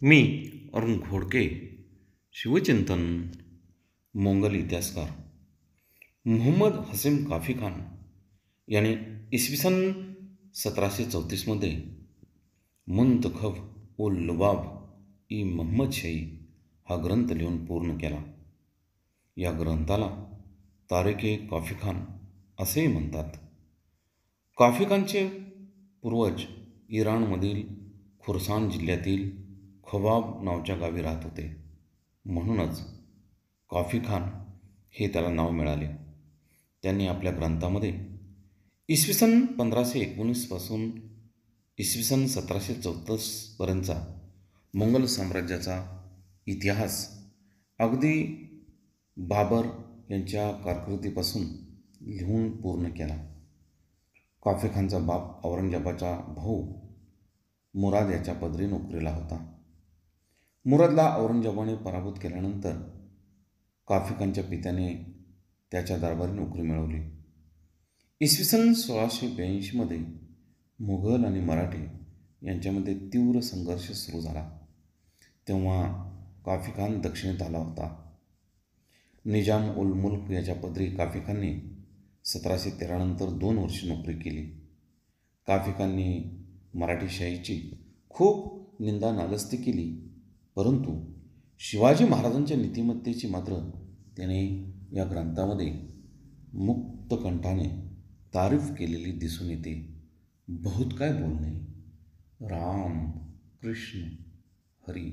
मी Arun Ghodke, शिवचिंतन, Mongol इतिहासकार मुहम्मद हसीम काफी खान याने इसवी सन 1734मध्ये मुंतखब उल लुबाब ई महम्मद शाही हा ग्रंथ लिहून पूर्ण केला. या ग्रंथाला तारिके काफी खान असेही म्हणतात. काफी खानचे पूर्वज इराणमधील खुरसान जिल्ह्यातील खबाब नावाच्या गावी राहत होते. म्हणूनच काफी खान हे त्याला नाव मिळाले. त्यांनी आपल्या ग्रंथामध्ये इसवी सन 1519 पासून इसवी सन 1734 पर्यंतचा मोंगल साम्राज्याचा इतिहास अगदी बाबर यांच्या कारकिर्दीपासून लिहून पूर्ण केला. काफी खानचा बाप औरंगजेबाचा भाऊ मुराद याच्या पदरी नोकरीला होता. मुरादला औरंगजेबाने पराभूत केल्यानंतर काफी खानच्या पित्याने त्याच्या दरबारी नोकरी मिळवली. इसवी सन 1682मध्ये मुघल आणि मराठी यांच्यामध्ये तीव्र संघर्ष सुरू झाला. तेव्हा काफी खान दक्षिणेत आला होता. निजाम उल मुल्क याच्या पदरी काफी खानने 1713 नंतर 2 वर्षे नोकरी केली. काफी खानने मराठीशाहीची खूप निंदा नालस्ती केली, परंतु शिवाजी महाराजांच्या नीतिमत्तेची मात्र त्याने या ग्रंथामध्ये मुक्त कंठाने तारीफ केलेली दिसून येते. बहुत काय बोलणे. राम कृष्ण हरी.